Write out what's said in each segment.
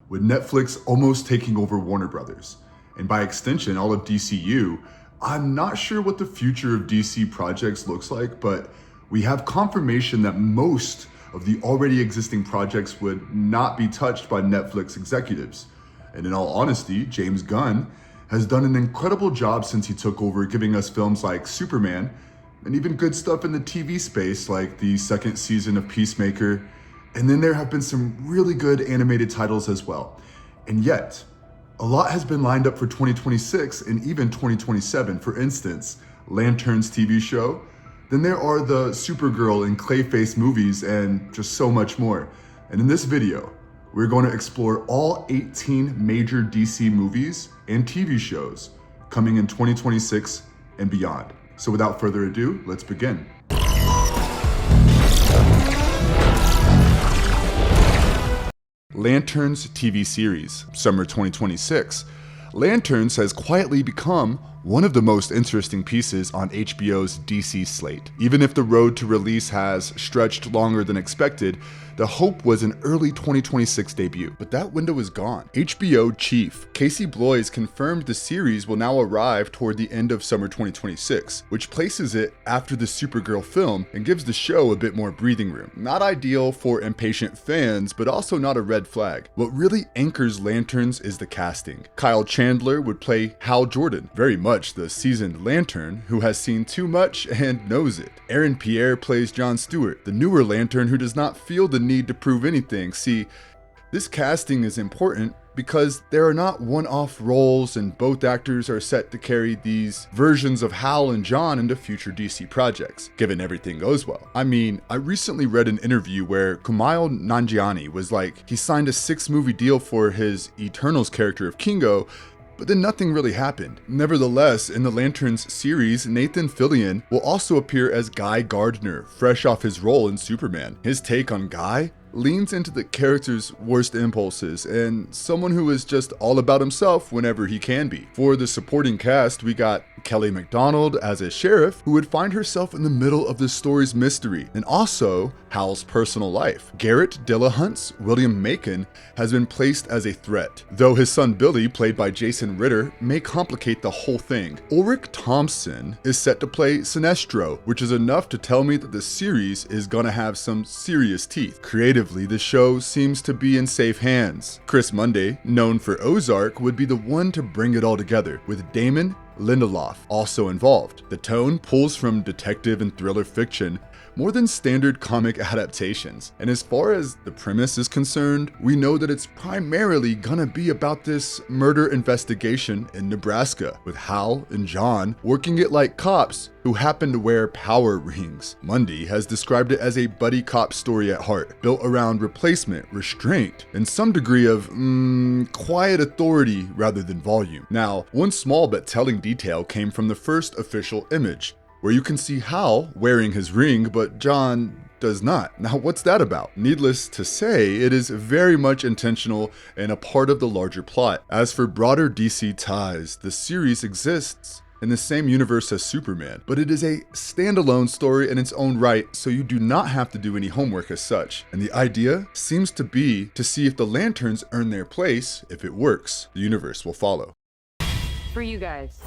with Netflix almost taking over Warner Brothers, and by extension, all of DCU. I'm not sure what the future of DC projects looks like, but we have confirmation that most of the already existing projects would not be touched by Netflix executives. And in all honesty, James Gunn has done an incredible job since he took over, giving us films like Superman, and even good stuff in the TV space like the second season of Peacemaker. And then there have been some really good animated titles as well. And yet, a lot has been lined up for 2026 and even 2027. For instance, Lantern's TV show. Then there are the Supergirl and Clayface movies and just so much more. And in this video, we're going to explore all 18 major DC movies and TV shows coming in 2026 and beyond. So without further ado, let's begin. Lantern's TV series, summer 2026. Lanterns has quietly become one of the most interesting pieces on HBO's DC slate. Even if the road to release has stretched longer than expected, the hope was an early 2026 debut, but that window is gone. HBO chief Casey Bloys confirmed the series will now arrive toward the end of summer 2026, which places it after the Supergirl film and gives the show a bit more breathing room. Not ideal for impatient fans, but also not a red flag. What really anchors Lanterns is the casting. Kyle Chandler would play Hal Jordan, very much the seasoned Lantern who has seen too much and knows it. Aaron Pierre plays Jon Stewart, the newer Lantern who does not feel the need to prove anything. See, this casting is important because there are not one-off roles and both actors are set to carry these versions of Hal and Jon into future DC projects, given everything goes well. I mean, I recently read an interview where Kumail Nanjiani was like, he signed a 6-movie deal for his Eternals character of Kingo, but then nothing really happened. Nevertheless, in the Lanterns series, Nathan Fillion will also appear as Guy Gardner, fresh off his role in Superman. His take on Guy leans into the character's worst impulses and someone who is just all about himself whenever he can be. For the supporting cast, we got Kelly MacDonald as a sheriff who would find herself in the middle of the story's mystery, and also Hal's personal life. Garrett Dillahunt's William Macon has been placed as a threat, though his son Billy, played by Jason Ritter, may complicate the whole thing. Ulrich Thompson is set to play Sinestro, which is enough to tell me that the series is gonna have some serious teeth. Creatively, the show seems to be in safe hands. Chris Munday, known for Ozark, would be the one to bring it all together, with Damon Lindelof also involved. The tone pulls from detective and thriller fiction more than standard comic adaptations. And as far as the premise is concerned, we know that it's primarily gonna be about this murder investigation in Nebraska, with Hal and Jon working it like cops who happen to wear power rings. Mundy has described it as a buddy cop story at heart, built around replacement, restraint, and some degree of quiet authority rather than volume. Now, one small but telling detail came from the first official image, where you can see Hal wearing his ring, but Jon does not. Now, what's that about? Needless to say, it is very much intentional and a part of the larger plot. As for broader DC ties, the series exists in the same universe as Superman, but it is a standalone story in its own right, so you do not have to do any homework as such. And the idea seems to be to see if the Lanterns earn their place. If it works, the universe will follow. For you guys.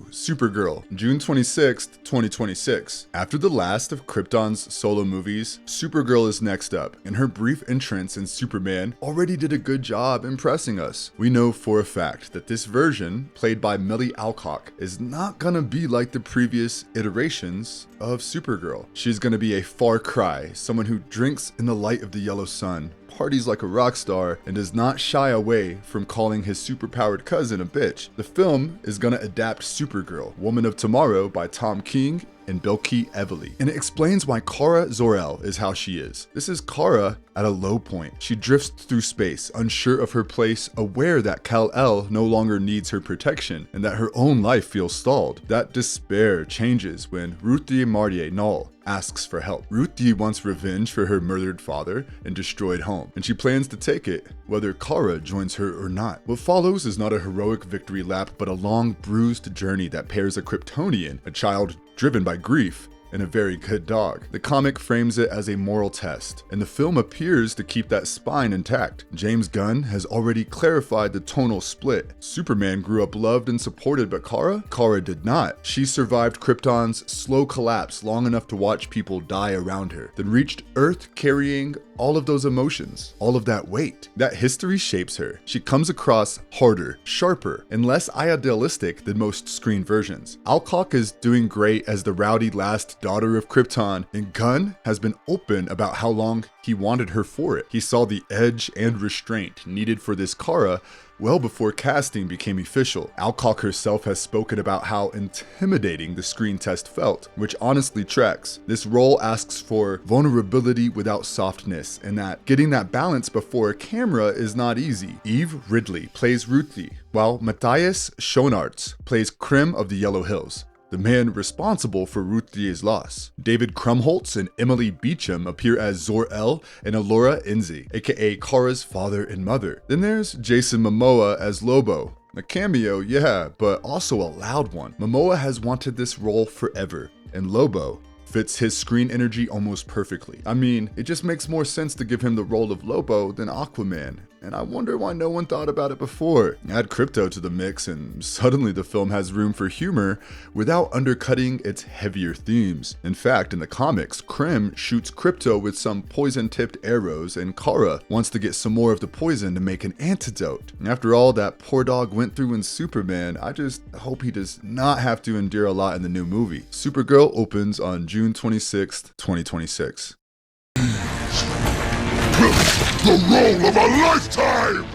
Supergirl, June 26th, 2026. After the last of Krypton's solo movies, Supergirl is next up, and her brief entrance in Superman already did a good job impressing us. We know for a fact that this version, played by Millie Alcock, is not gonna be like the previous iterations of Supergirl. She's gonna be a far cry, someone who drinks in the light of the yellow sun, parties like a rock star, and does not shy away from calling his superpowered cousin a bitch. The film is gonna adapt Supergirl, Woman of Tomorrow by Tom King and Bilquis Evely, and it explains why Kara Zor-El is how she is. This is Kara at a low point. She drifts through space, unsure of her place, aware that Kal-El no longer needs her protection, and that her own life feels stalled. That despair changes when Ruthie Martier Null asks for help. Ruthie wants revenge for her murdered father and destroyed home, and she plans to take it, whether Kara joins her or not. What follows is not a heroic victory lap, but a long, bruised journey that pairs a Kryptonian, a child driven by grief, and a very good dog. The comic frames it as a moral test, and the film appears to keep that spine intact. James Gunn has already clarified the tonal split. Superman grew up loved and supported, but Kara did not. She survived Krypton's slow collapse long enough to watch people die around her, then reached Earth carrying all of those emotions, all of that weight. That history shapes her. She comes across harder, sharper, and less idealistic than most screen versions. Alcock is doing great as the rowdy last daughter of Krypton, and Gunn has been open about how long he wanted her for it. He saw the edge and restraint needed for this Kara well before casting became official. Alcock herself has spoken about how intimidating the screen test felt, which honestly tracks. This role asks for vulnerability without softness, and that getting that balance before a camera is not easy. Eve Ridley plays Ruthie, while Matthias Schoenaerts plays Krim of the Yellow Hills, the man responsible for Ruthie's loss. David Krumholtz and Emily Beecham appear as Zor-El and Alora Enzi, aka Kara's father and mother. Then there's Jason Momoa as Lobo. A cameo, yeah, but also a loud one. Momoa has wanted this role forever, and Lobo fits his screen energy almost perfectly. I mean, it just makes more sense to give him the role of Lobo than Aquaman, and I wonder why no one thought about it before. Add Krypto to the mix and suddenly the film has room for humor without undercutting its heavier themes. In fact, in the comics, Krim shoots Krypto with some poison-tipped arrows, and Kara wants to get some more of the poison to make an antidote. After all that poor dog went through in Superman, I just hope he does not have to endure a lot in the new movie. Supergirl opens on June 26th, 2026. The role of a lifetime!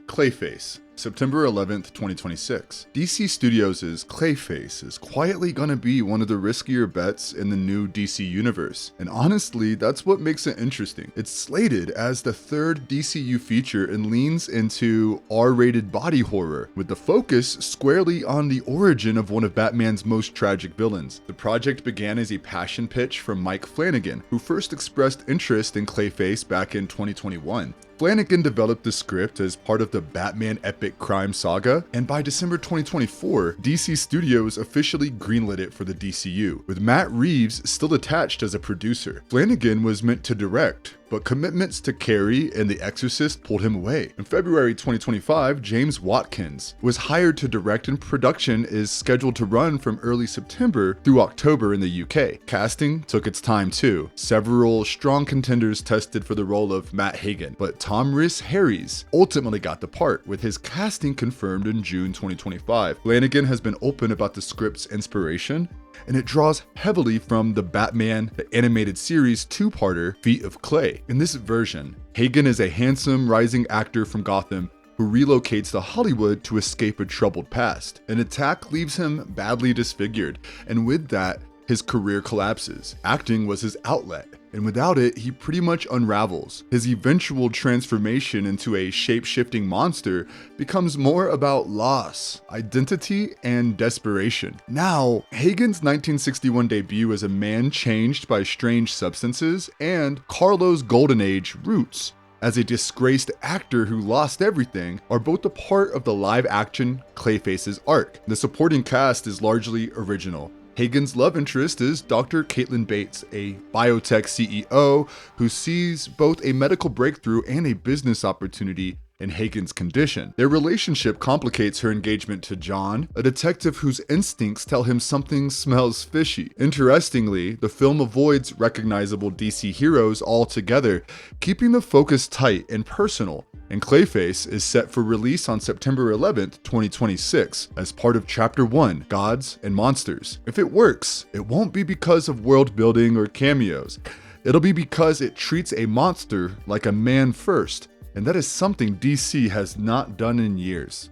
Clayface, September 11th, 2026. DC Studios' Clayface is quietly gonna be one of the riskier bets in the new DC universe. And honestly, that's what makes it interesting. It's slated as the third DCU feature and leans into R-rated body horror, with the focus squarely on the origin of one of Batman's most tragic villains. The project began as a passion pitch from Mike Flanagan, who first expressed interest in Clayface back in 2021. Flanagan developed the script as part of the Batman epic crime saga, and by December 2024, DC Studios officially greenlit it for the DCU, with Matt Reeves still attached as a producer. Flanagan was meant to direct, but commitments to Carrie and The Exorcist pulled him away. In February 2025, James Watkins was hired to direct, and production is scheduled to run from early September through October in the UK. Casting took its time too. Several strong contenders tested for the role of Matt Hagen, but Tom Rhys-Harries ultimately got the part, with his casting confirmed in June 2025. Flanagan has been open about the script's inspiration, and it draws heavily from the Batman the Animated Series two-parter Feet of Clay. In this version, Hagen is a handsome, rising actor from Gotham who relocates to Hollywood to escape a troubled past. An attack leaves him badly disfigured, and with that, his career collapses. Acting was his outlet, and without it, he pretty much unravels. His eventual transformation into a shape-shifting monster becomes more about loss, identity, and desperation. Now, Hagen's 1961 debut as a man changed by strange substances, and Carlo's Golden Age roots as a disgraced actor who lost everything, are both a part of the live-action Clayface's arc. The supporting cast is largely original. Hagen's love interest is Dr. Caitlin Bates, a biotech CEO who sees both a medical breakthrough and a business opportunity in Hagen's condition. Their relationship complicates her engagement to John, a detective whose instincts tell him something smells fishy. Interestingly, the film avoids recognizable DC heroes altogether, keeping the focus tight and personal. And Clayface is set for release on September 11th, 2026, as part of Chapter 1, Gods and Monsters. If it works, it won't be because of world building or cameos. It'll be because it treats a monster like a man first, and that is something DC has not done in years.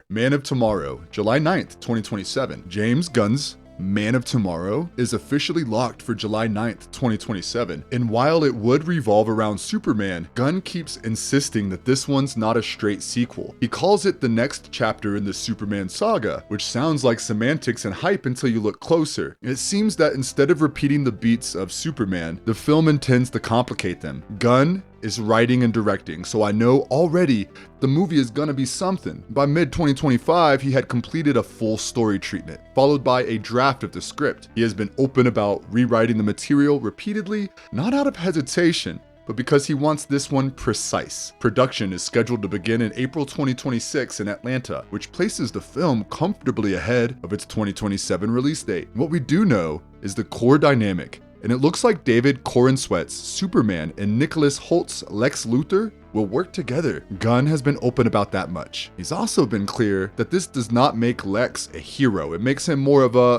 Man of Tomorrow, July 9th, 2027. James Gunn's Man of Tomorrow is officially locked for July 9th, 2027, and while it would revolve around Superman, Gunn keeps insisting that this one's not a straight sequel. He calls it the next chapter in the Superman saga, which sounds like semantics and hype until you look closer. It seems that instead of repeating the beats of Superman, the film intends to complicate them. Gunn is writing and directing, so I know already the movie is gonna be something. By mid-2025, he had completed a full story treatment, followed by a draft of the script. He has been open about rewriting the material repeatedly, not out of hesitation, but because he wants this one precise. Production is scheduled to begin in April 2026 in Atlanta, which places the film comfortably ahead of its 2027 release date. What we do know is the core dynamic, and it looks like David Corenswet's Superman and Nicholas Holt's Lex Luthor will work together. Gunn has been open about that much. He's also been clear that this does not make Lex a hero. It makes him more of a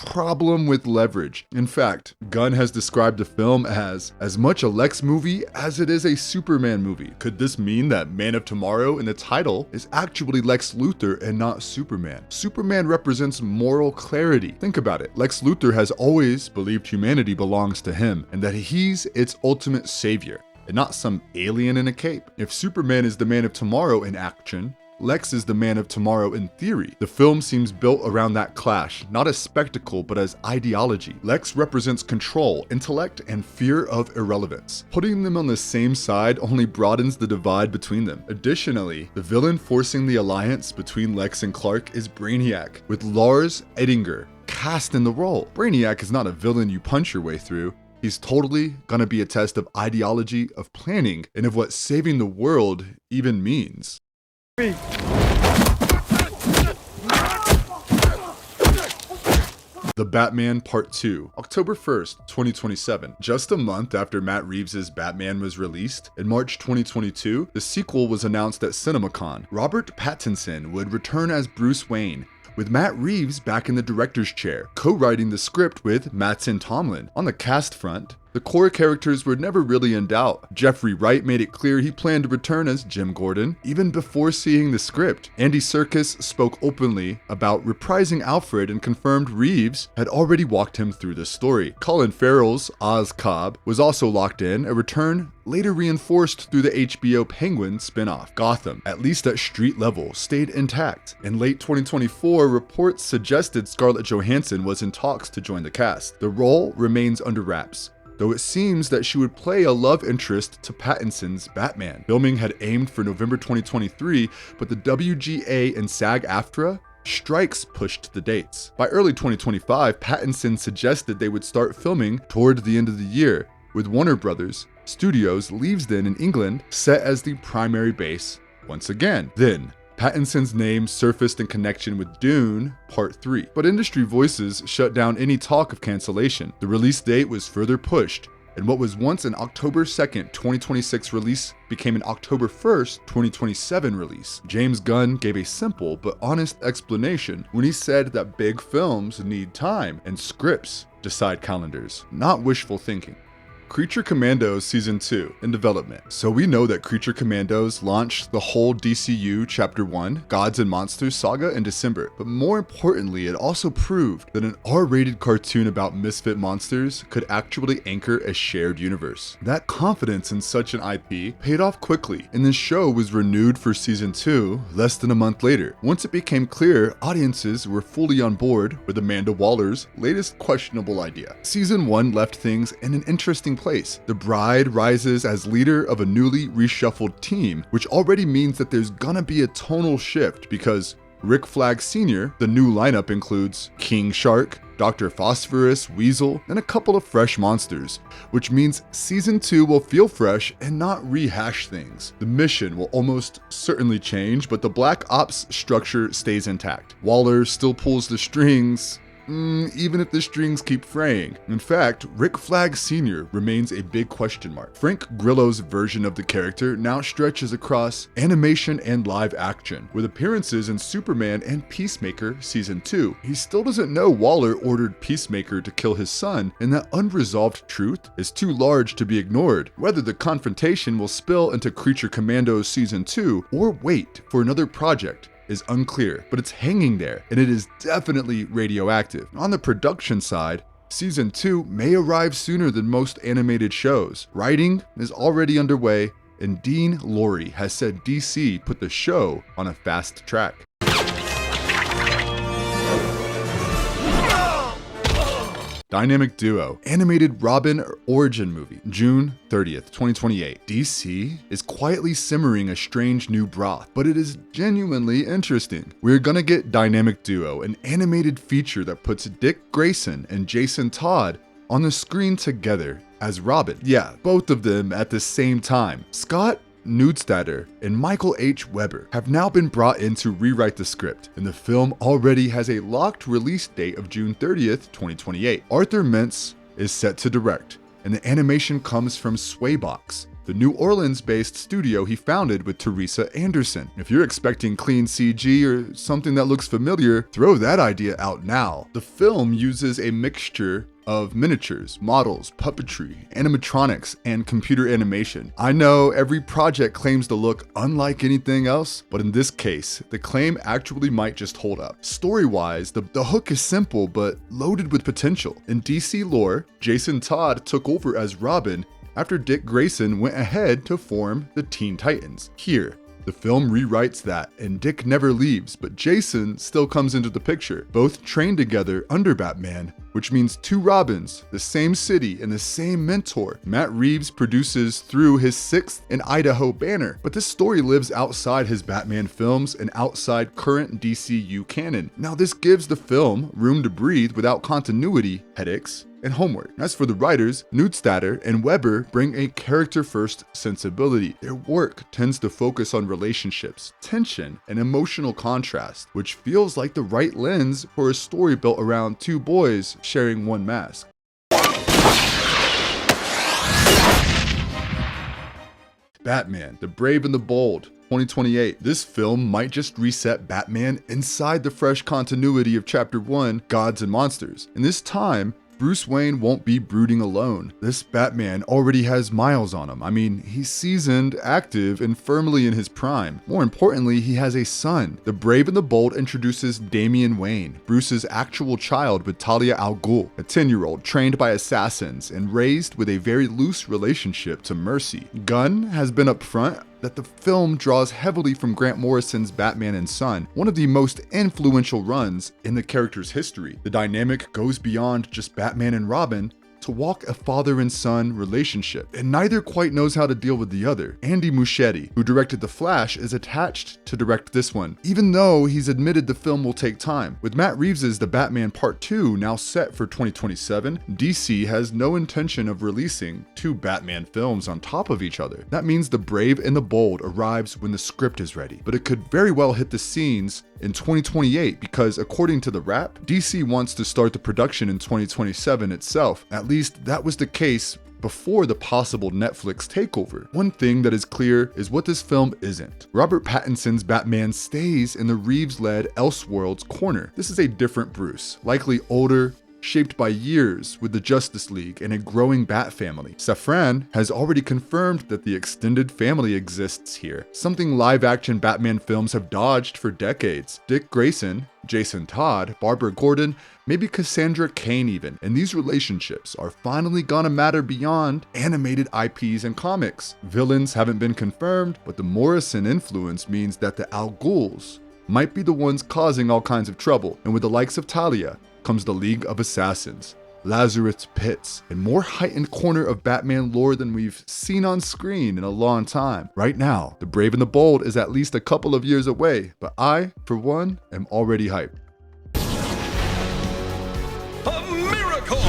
problem with leverage. In fact, Gunn has described the film as much a Lex movie as it is a Superman movie. Could this mean that Man of Tomorrow in the title is actually Lex Luthor and not Superman? Superman represents moral clarity. Think about it. Lex Luthor has always believed humanity belongs to him and that he's its ultimate savior, and not some alien in a cape. If Superman is the Man of Tomorrow in action, Lex is the Man of Tomorrow in theory. The film seems built around that clash, not as spectacle, but as ideology. Lex represents control, intellect, and fear of irrelevance. Putting them on the same side only broadens the divide between them. Additionally, the villain forcing the alliance between Lex and Clark is Brainiac, with Lars Ettinger cast in the role. Brainiac is not a villain you punch your way through. He's totally gonna be a test of ideology, of planning, and of what saving the world even means. The Batman Part 2, October 1st, 2027. Just a month after Matt Reeves' Batman was released, in March 2022, the sequel was announced at CinemaCon. Robert Pattinson would return as Bruce Wayne, with Matt Reeves back in the director's chair, co-writing the script with Mattson Tomlin. On the cast front, the core characters were never really in doubt. Jeffrey Wright made it clear he planned to return as Jim Gordon, even before seeing the script. Andy Serkis spoke openly about reprising Alfred and confirmed Reeves had already walked him through the story. Colin Farrell's Oz Cobb was also locked in, a return later reinforced through the HBO Penguin spin-off. Gotham, at least at street level, stayed intact. In late 2024, reports suggested Scarlett Johansson was in talks to join the cast. The role remains under wraps, though it seems that she would play a love interest to Pattinson's Batman. Filming had aimed for November 2023, but the WGA and SAG-AFTRA strikes pushed the dates. By early 2025, Pattinson suggested they would start filming toward the end of the year, with Warner Brothers Studios Leavesden in England set as the primary base once again. Then, Pattinson's name surfaced in connection with Dune Part 3, but industry voices shut down any talk of cancellation. The release date was further pushed, and what was once an October 2nd, 2026 release became an October 1st, 2027 release. James Gunn gave a simple but honest explanation when he said that big films need time and scripts decide calendars, not wishful thinking. Creature Commandos Season 2 in development. So we know that Creature Commandos launched the whole DCU Chapter 1 Gods and Monsters saga in December, but more importantly, it also proved that an R-rated cartoon about misfit monsters could actually anchor a shared universe. That confidence in such an IP paid off quickly, and the show was renewed for Season 2 less than a month later. Once it became clear audiences were fully on board with Amanda Waller's latest questionable idea. Season 1 left things in an interesting place. The bride rises as leader of a newly reshuffled team, which already means that there's gonna be a tonal shift because Rick Flag Sr., the new lineup includes King Shark, Dr. Phosphorus, Weasel, and a couple of fresh monsters, which means Season 2 will feel fresh and not rehash things. The mission will almost certainly change, but the Black Ops structure stays intact. Waller still pulls the strings, even if the strings keep fraying. In fact, Rick Flag Sr. remains a big question mark. Frank Grillo's version of the character now stretches across animation and live action, with appearances in Superman and Peacemaker Season 2. He still doesn't know Waller ordered Peacemaker to kill his son, and that unresolved truth is too large to be ignored. Whether the confrontation will spill into Creature Commandos Season 2 or wait for another project is unclear, but it's hanging there, and it is definitely radioactive. On the production side, Season 2 may arrive sooner than most animated shows. Writing is already underway, and Dean Lorey has said DC put the show on a fast track. Dynamic Duo, animated Robin origin movie, June 30th, 2028. DC is quietly simmering a strange new broth, but it is genuinely interesting. We're gonna get Dynamic Duo, an animated feature that puts Dick Grayson and Jason Todd on the screen together as Robin. Yeah, both of them at the same time. Scott Neustadter and Michael H. Weber have now been brought in to rewrite the script, and the film already has a locked release date of June 30th, 2028. Arthur Mintz is set to direct, and the animation comes from Swaybox, the New Orleans-based studio he founded with Teresa Anderson. If you're expecting clean CG or something that looks familiar, throw that idea out now. The film uses a mixture of miniatures, models, puppetry, animatronics, and computer animation. I know every project claims to look unlike anything else, but in this case, the claim actually might just hold up. Story-wise, the hook is simple but loaded with potential. In DC lore, Jason Todd took over as Robin after Dick Grayson went ahead to form the Teen Titans. Here, the film rewrites that, and Dick never leaves, but Jason still comes into the picture. Both train together under Batman, which means two Robins, the same city, and the same mentor. Matt Reeves produces through his 6th in Idaho banner, but this story lives outside his Batman films and outside current DCU canon. Now this gives the film room to breathe without continuity headaches and homework. As for the writers, Neustadter and Weber bring a character-first sensibility. Their work tends to focus on relationships, tension, and emotional contrast, which feels like the right lens for a story built around two boys sharing one mask. Batman, the Brave and the Bold, 2028. This film might just reset Batman inside the fresh continuity of Chapter 1, Gods and Monsters. In this time, Bruce Wayne won't be brooding alone. This Batman already has miles on him. I mean, he's seasoned, active, and firmly in his prime. More importantly, he has a son. The Brave and the Bold introduces Damian Wayne, Bruce's actual child with Talia al Ghul, a 10-year-old trained by assassins and raised with a very loose relationship to Mercy. Gunn has been upfront that the film draws heavily from Grant Morrison's Batman and Son, one of the most influential runs in the character's history. The dynamic goes beyond just Batman and Robin to walk a father and son relationship, and neither quite knows how to deal with the other. Andy Muschietti, who directed The Flash, is attached to direct this one, even though he's admitted the film will take time. With Matt Reeves' The Batman Part 2 now set for 2027, DC has no intention of releasing two Batman films on top of each other. That means The Brave and the Bold arrives when the script is ready, but it could very well hit the scenes in 2028 because, according to the Wrap, DC wants to start the production in 2027 itself. At least that was the case before the possible Netflix takeover. One thing that is clear is what this film isn't. Robert Pattinson's Batman stays in the Reeves-led Elseworlds corner. This is a different Bruce, likely older, shaped by years with the Justice League and a growing Bat family. Safran has already confirmed that the extended family exists here, something live-action Batman films have dodged for decades. Dick Grayson, Jason Todd, Barbara Gordon, maybe Cassandra Cain even, and these relationships are finally gonna matter beyond animated IPs and comics. Villains haven't been confirmed, but the Morrison influence means that the Al Ghuls might be the ones causing all kinds of trouble, and with the likes of Talia comes the League of Assassins, Lazarus Pits, and more heightened corner of Batman lore than we've seen on screen in a long time. Right now, The Brave and the Bold is at least a couple of years away, but I, for one, am already hyped. A miracle!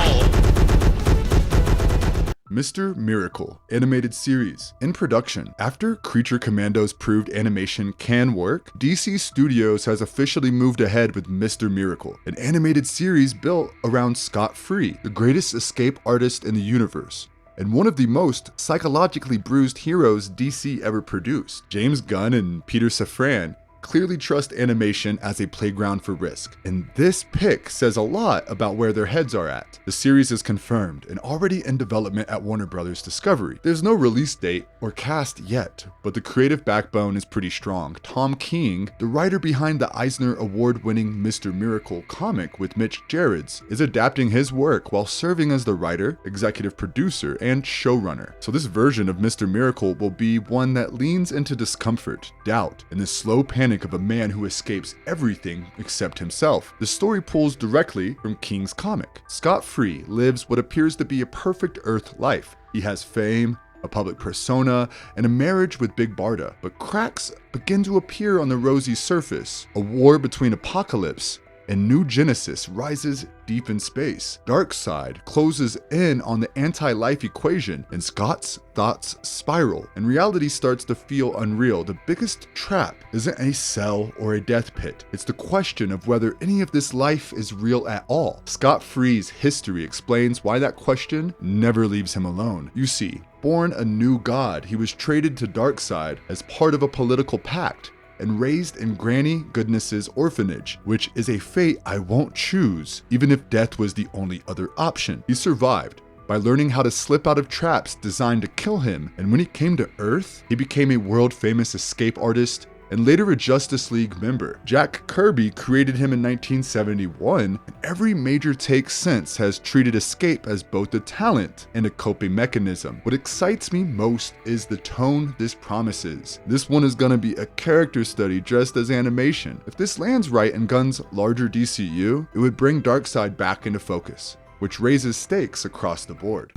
Mr. Miracle animated series in production. After Creature Commandos proved animation can work, DC Studios has officially moved ahead with Mr. Miracle, an animated series built around Scott Free, the greatest escape artist in the universe, and one of the most psychologically bruised heroes DC ever produced. James Gunn and Peter Safran clearly trust animation as a playground for risk, and this pick says a lot about where their heads are at. The series is confirmed and already in development at Warner Bros. Discovery. There's no release date or cast yet, but the creative backbone is pretty strong. Tom King, the writer behind the Eisner Award-winning Mr. Miracle comic with Mitch Gerads, is adapting his work while serving as the writer, executive producer, and showrunner. So this version of Mr. Miracle will be one that leans into discomfort, doubt, and the slow panic panic of a man who escapes everything except himself. The story pulls directly from King's comic. Scott Free lives what appears to be a perfect Earth life. He has fame, a public persona, and a marriage with Big Barda, but cracks begin to appear on the rosy surface. A war between Apocalypse and New Genesis rises deep in space. Darkseid closes in on the anti-life equation, and Scott's thoughts spiral, and reality starts to feel unreal. The biggest trap isn't a cell or a death pit. It's the question of whether any of this life is real at all. Scott Free's history explains why that question never leaves him alone. You see, born a new god, he was traded to Darkseid as part of a political pact, and raised in Granny Goodness's orphanage, which is a fate I won't choose, even if death was the only other option. He survived by learning how to slip out of traps designed to kill him, and when he came to Earth, he became a world-famous escape artist and later a Justice League member. Jack Kirby created him in 1971, and every major take since has treated escape as both a talent and a coping mechanism. What excites me most is the tone this promises. This one is gonna be a character study dressed as animation. If this lands right in Gunn's larger DCU, it would bring Darkseid back into focus, which raises stakes across the board.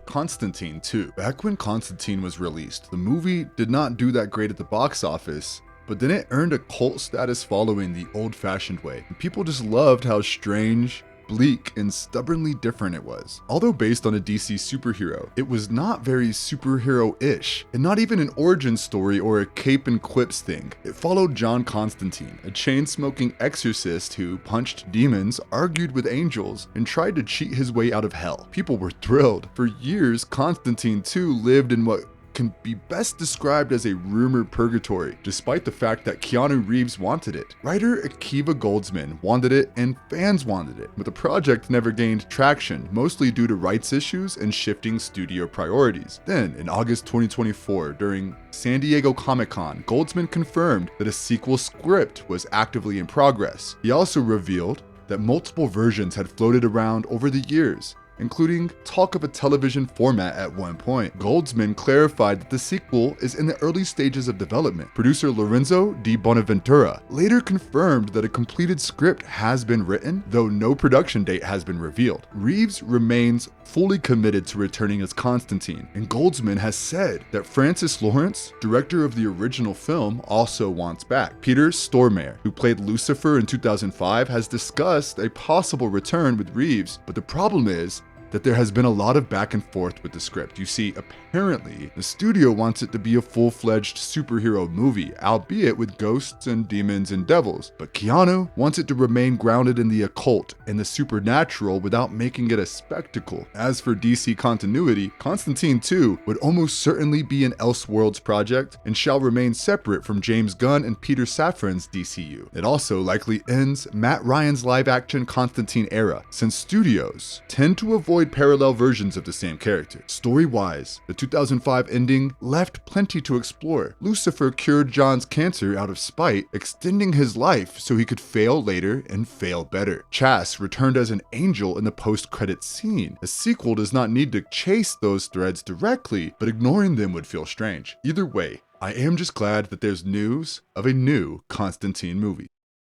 Constantine 2. Back when Constantine was released, the movie did not do that great at the box office, but then it earned a cult status following the old-fashioned way. And people just loved how strange, bleak, and stubbornly different it was. Although based on a DC superhero, it was not very superhero-ish, and not even an origin story or a cape and quips thing. It followed John Constantine, a chain-smoking exorcist who punched demons, argued with angels, and tried to cheat his way out of hell. People were thrilled. For years, Constantine 2 lived in what can be best described as a rumored purgatory, despite the fact that Keanu Reeves wanted it. Writer Akiva Goldsman wanted it and fans wanted it, but the project never gained traction, mostly due to rights issues and shifting studio priorities. Then, in August 2024, during San Diego Comic-Con, Goldsman confirmed that a sequel script was actively in progress. He also revealed that multiple versions had floated around over the years, including talk of a television format at one point. Goldsman clarified that the sequel is in the early stages of development. Producer Lorenzo Di Bonaventura later confirmed that a completed script has been written, though no production date has been revealed. Reeves remains fully committed to returning as Constantine, and Goldsman has said that Francis Lawrence, director of the original film, also wants back. Peter Stormare, who played Lucifer in 2005, has discussed a possible return with Reeves, but the problem is that there has been a lot of back and forth with the script. You see, apparently, the studio wants it to be a full-fledged superhero movie, albeit with ghosts and demons and devils, but Keanu wants it to remain grounded in the occult and the supernatural without making it a spectacle. As for DC continuity, Constantine 2 would almost certainly be an Elseworlds project and shall remain separate from James Gunn and Peter Safran's DCU. It also likely ends Matt Ryan's live-action Constantine era, since studios tend to avoid parallel versions of the same character. Story-wise, the 2005 ending left plenty to explore. Lucifer cured John's cancer out of spite, extending his life so he could fail later and fail better. Chas returned as an angel in the post-credits scene. A sequel does not need to chase those threads directly, but ignoring them would feel strange. Either way, I am just glad that there's news of a new Constantine movie.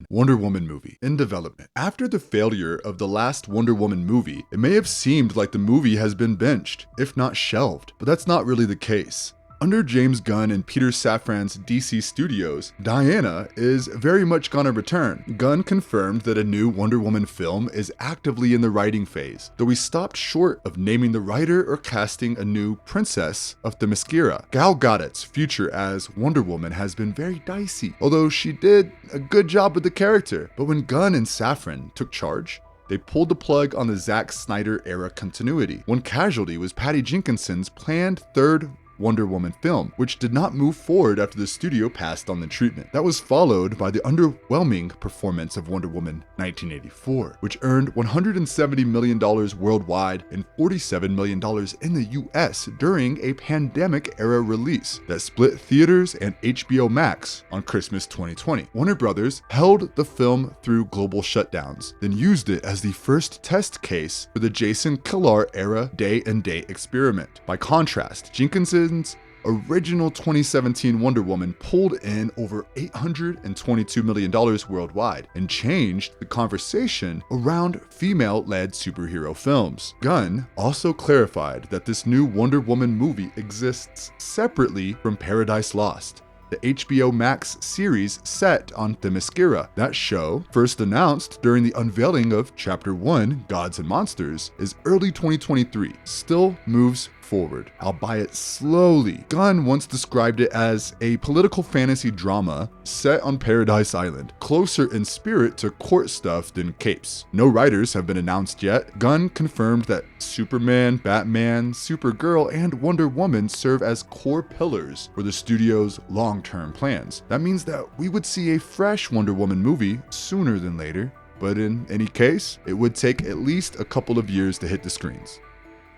Wonder Woman movie in development. After the failure of the last Wonder Woman movie, it may have seemed like the movie has been benched, if not shelved, but that's not really the case. Under James Gunn and Peter Safran's DC Studios, Diana is very much gonna return. Gunn confirmed that a new Wonder Woman film is actively in the writing phase, though he stopped short of naming the writer or casting a new Princess of Themyscira. Gal Gadot's future as Wonder Woman has been very dicey, although she did a good job with the character. But when Gunn and Safran took charge, they pulled the plug on the Zack Snyder era continuity. One casualty was Patty Jenkinson's planned third Wonder Woman film, which did not move forward after the studio passed on the treatment. That was followed by the underwhelming performance of Wonder Woman 1984, which earned $170 million worldwide and $47 million in the US during a pandemic-era release that split theaters and HBO Max on Christmas 2020. Warner Brothers held the film through global shutdowns, then used it as the first test case for the Jason Kilar-era day-and-date experiment. By contrast, Jenkins's Whedon's original 2017 Wonder Woman pulled in over $822 million worldwide and changed the conversation around female-led superhero films. Gunn also clarified that this new Wonder Woman movie exists separately from Paradise Lost, the HBO Max series set on Themyscira. That show, first announced during the unveiling of Chapter 1, Gods and Monsters, is early 2023, still moves forward, albeit slowly. Gunn once described it as a political fantasy drama set on Paradise Island, closer in spirit to court stuff than capes. No writers have been announced yet. Gunn confirmed that Superman, Batman, Supergirl, and Wonder Woman serve as core pillars for the studio's long-term plans. That means that we would see a fresh Wonder Woman movie sooner than later, but in any case, it would take at least a couple of years to hit the screens.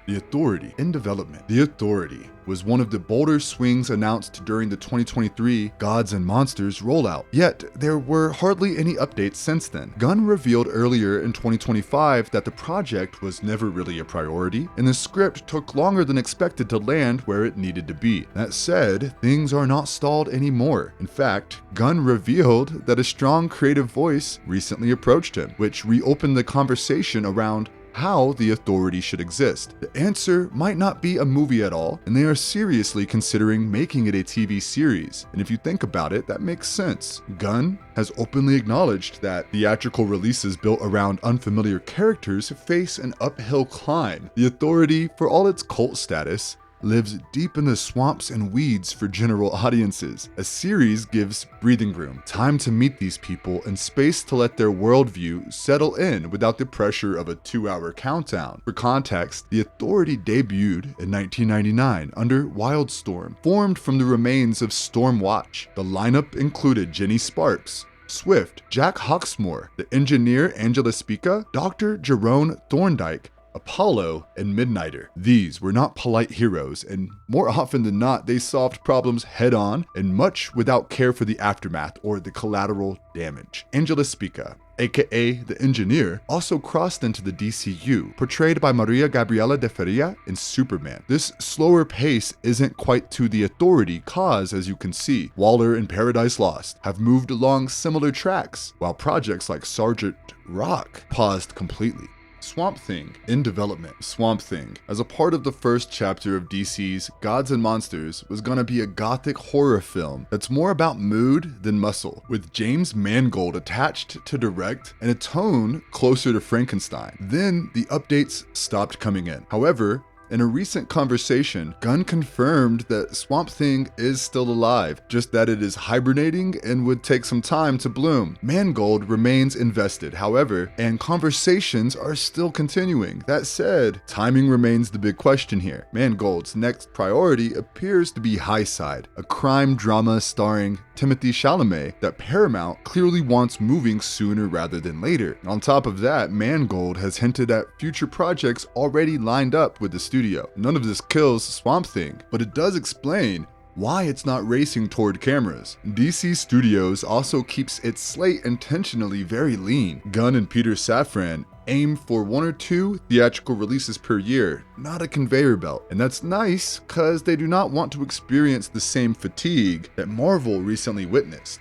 The Authority in development. The Authority was one of the bolder swings announced during the 2023 Gods and Monsters rollout, yet there were hardly any updates since then. Gunn revealed earlier in 2025 that the project was never really a priority, and the script took longer than expected to land where it needed to be. That said, things are not stalled anymore. In fact, Gunn revealed that a strong creative voice recently approached him, which reopened the conversation around how the Authority should exist. The answer might not be a movie at all, and they are seriously considering making it a TV series. And if you think about it, that makes sense. Gunn has openly acknowledged that theatrical releases built around unfamiliar characters face an uphill climb. The Authority, for all its cult status, lives deep in the swamps and weeds for general audiences. A series gives breathing room, time to meet these people, and space to let their worldview settle in without the pressure of a 2-hour countdown. For context, The Authority debuted in 1999 under Wildstorm, formed from the remains of Stormwatch. The lineup included Jenny Sparks, Swift, Jack Hawksmoor, the engineer Angela Spica, Dr. Jerome Thorndike, Apollo, and Midnighter. These were not polite heroes, and more often than not, they solved problems head-on and much without care for the aftermath or the collateral damage. Angela Spica, aka the Engineer, also crossed into the DCU, portrayed by Maria Gabriela de Feria in Superman. This slower pace isn't quite to the Authority cause, as you can see. Waller and Paradise Lost have moved along similar tracks, while projects like Sergeant Rock paused completely. Swamp Thing in development. Swamp Thing, as a part of the first chapter of DC's Gods and Monsters, was gonna be a gothic horror film that's more about mood than muscle, with James Mangold attached to direct and a tone closer to Frankenstein. Then the updates stopped coming in. However, in a recent conversation, Gunn confirmed that Swamp Thing is still alive, just that it is hibernating and would take some time to bloom. Mangold remains invested, however, and conversations are still continuing. That said, timing remains the big question here. Mangold's next priority appears to be High Side, a crime drama starring Timothée Chalamet that Paramount clearly wants moving sooner rather than later. On top of that, Mangold has hinted at future projects already lined up with the studio. None of this kills Swamp Thing, but it does explain why it's not racing toward cameras. DC Studios also keeps its slate intentionally very lean. Gunn and Peter Safran aim for 1 or 2 theatrical releases per year, not a conveyor belt. And that's nice, cause they do not want to experience the same fatigue that Marvel recently witnessed.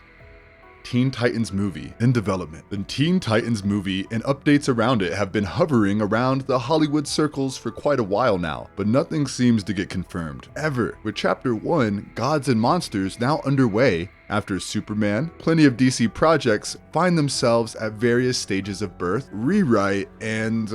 Teen Titans movie in development. The Teen Titans movie and updates around it have been hovering around the Hollywood circles for quite a while now, but nothing seems to get confirmed, ever. With Chapter 1, Gods and Monsters now underway, after Superman, plenty of DC projects find themselves at various stages of birth, rewrite, and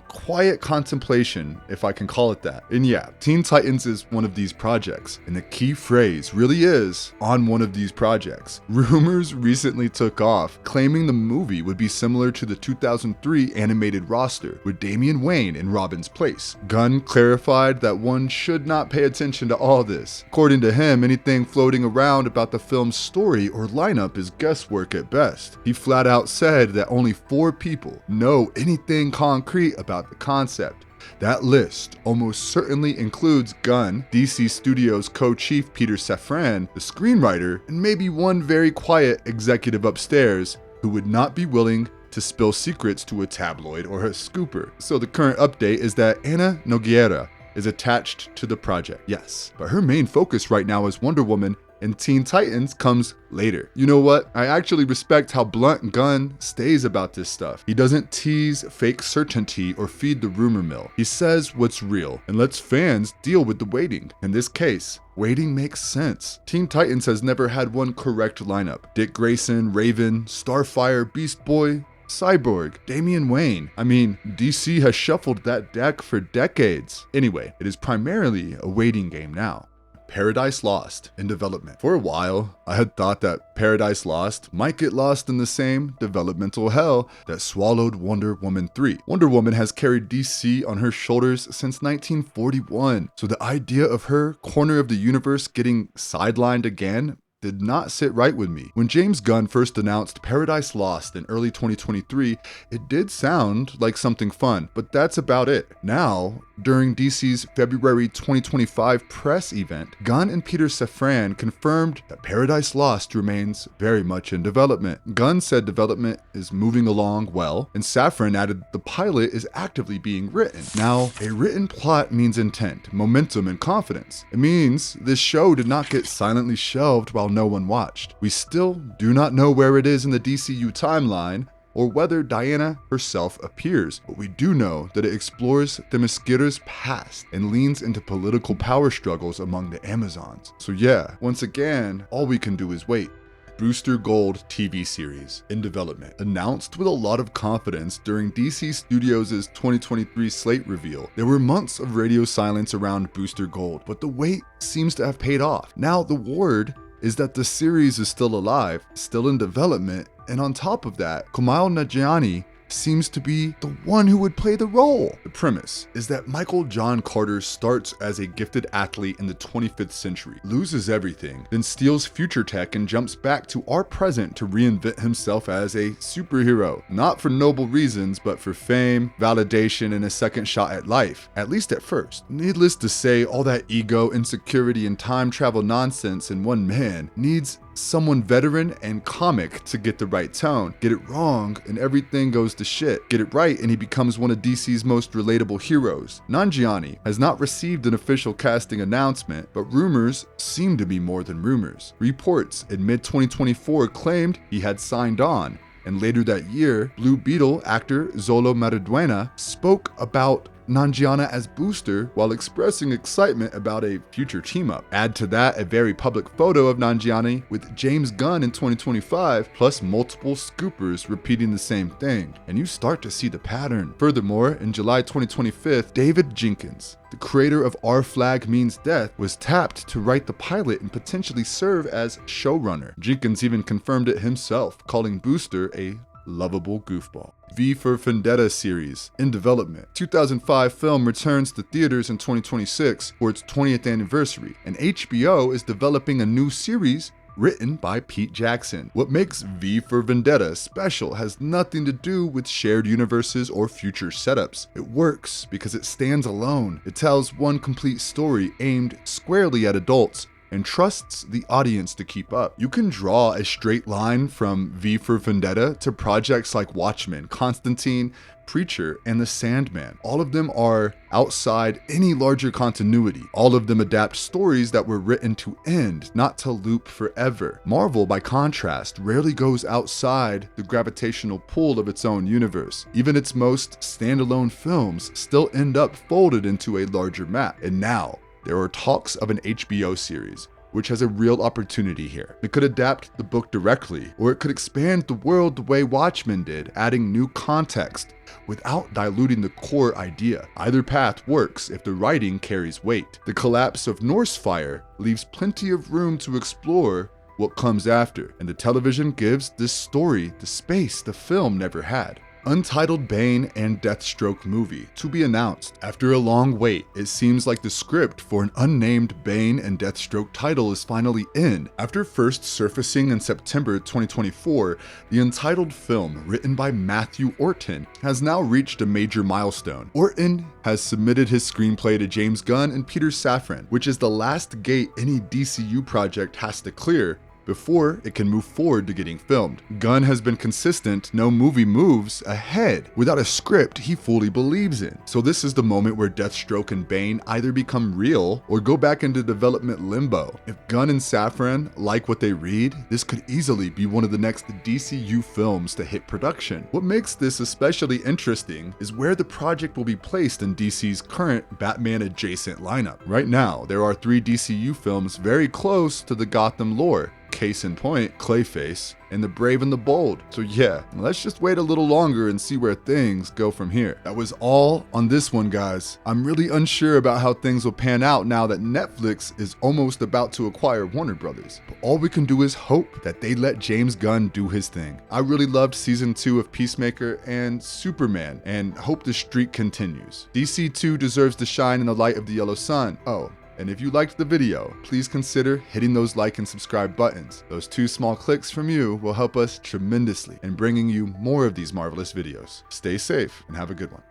quiet contemplation, if I can call it that. And yeah, Teen Titans is one of these projects, and the key phrase really is on one of these projects. Rumors recently took off, claiming the movie would be similar to the 2003 animated roster, with Damian Wayne in Robin's place. Gunn clarified that one should not pay attention to all this. According to him, anything floating around about the film's story or lineup is guesswork at best. He flat out said that only 4 people know anything concrete about the concept. That list almost certainly includes Gunn, DC Studios co-chief Peter Safran, the screenwriter, and maybe one very quiet executive upstairs who would not be willing to spill secrets to a tabloid or a scooper. So the current update is that Ana Nogueira, is attached to the project, yes, but her main focus right now is Wonder Woman, and Teen Titans comes later. You know what? I actually respect how blunt Gunn stays about this stuff. He doesn't tease fake certainty or feed the rumor mill. He says what's real and lets fans deal with the waiting. In this case, waiting makes sense. Teen Titans has never had one correct lineup. Dick Grayson, Raven, Starfire, Beast Boy, Cyborg, Damian Wayne. I mean, DC has shuffled that deck for decades. Anyway, it is primarily a waiting game now. Paradise Lost in development. For a while, I had thought that Paradise Lost might get lost in the same developmental hell that swallowed Wonder Woman 3. Wonder Woman has carried DC on her shoulders since 1941, so the idea of her corner of the universe getting sidelined again did not sit right with me. When James Gunn first announced Paradise Lost in early 2023, it did sound like something fun, but that's about it. Now, during DC's February 2025 press event, Gunn and Peter Safran confirmed that Paradise Lost remains very much in development. Gunn said development is moving along well, and Safran added the pilot is actively being written. Now, a written plot means intent, momentum, and confidence. It means this show did not get silently shelved while no one watched. We still do not know where it is in the DCU timeline or whether Diana herself appears, but we do know that it explores Themyscira's past and leans into political power struggles among the Amazons. So yeah, once again, all we can do is wait. Booster Gold TV series in development. Announced with a lot of confidence during DC Studios' 2023 slate reveal, there were months of radio silence around Booster Gold, but the wait seems to have paid off. Now the word is that the series is still alive, still in development, and on top of that, Kumail Nanjiani seems to be the one who would play the role. The premise is that Michael John Carter starts as a gifted athlete in the 25th century, loses everything, then steals future tech and jumps back to our present to reinvent himself as a superhero. Not for noble reasons, but for fame, validation, and a second shot at life, at least at first. Needless to say, all that ego, insecurity, and time travel nonsense in one man needs someone veteran and comic to get the right tone. Get it wrong and everything goes to shit. Get it right and he becomes one of DC's most relatable heroes. Nanjiani has not received an official casting announcement, but rumors seem to be more than rumors. Reports in mid-2024 claimed he had signed on, and later that year, Blue Beetle actor Zolo Mariduena spoke about Nanjiani as Booster while expressing excitement about a future team-up. Add to that a very public photo of Nanjiani with James Gunn in 2025, plus multiple scoopers repeating the same thing, and you start to see the pattern. Furthermore, in July 2025, David Jenkins, the creator of Our Flag Means Death, was tapped to write the pilot and potentially serve as showrunner. Jenkins even confirmed it himself, calling Booster a lovable goofball. V for Vendetta series in development. 2005 film returns to theaters in 2026 for its 20th anniversary, and HBO is developing a new series written by Pete Jackson. What makes V for Vendetta special has nothing to do with shared universes or future setups. It works because it stands alone. It tells one complete story aimed squarely at adults and trusts the audience to keep up. You can draw a straight line from V for Vendetta to projects like Watchmen, Constantine, Preacher, and The Sandman. All of them are outside any larger continuity. All of them adapt stories that were written to end, not to loop forever. Marvel, by contrast, rarely goes outside the gravitational pull of its own universe. Even its most standalone films still end up folded into a larger map. And now, there are talks of an HBO series, which has a real opportunity here. It could adapt the book directly, or it could expand the world the way Watchmen did, adding new context without diluting the core idea. Either path works if the writing carries weight. The collapse of Norsefire leaves plenty of room to explore what comes after, and the television gives this story the space the film never had. Untitled Bane and Deathstroke movie to be announced. After a long wait, it seems like the script for an unnamed Bane and Deathstroke title is finally in. After first surfacing in September 2024, the untitled film, written by Matthew Orton, has now reached a major milestone. Orton has submitted his screenplay to James Gunn and Peter Safran, which is the last gate any DCU project has to clear before it can move forward to getting filmed. Gunn has been consistent, no movie moves ahead without a script he fully believes in. So this is the moment where Deathstroke and Bane either become real or go back into development limbo. If Gunn and Safran like what they read, this could easily be one of the next DCU films to hit production. What makes this especially interesting is where the project will be placed in DC's current Batman adjacent lineup. Right now, there are 3 DCU films very close to the Gotham lore. Case in point, Clayface and The Brave and the Bold. So yeah, let's just wait a little longer and see where things go from here. That was all on this one, guys. I'm really unsure about how things will pan out now that Netflix is almost about to acquire Warner Brothers. But all we can do is hope that they let James Gunn do his thing. I really loved season 2 of Peacemaker and Superman and hope the streak continues. DC2 deserves to shine in the light of the yellow sun. Oh, and if you liked the video, please consider hitting those like and subscribe buttons. Those 2 small clicks from you will help us tremendously in bringing you more of these marvelous videos. Stay safe and have a good one.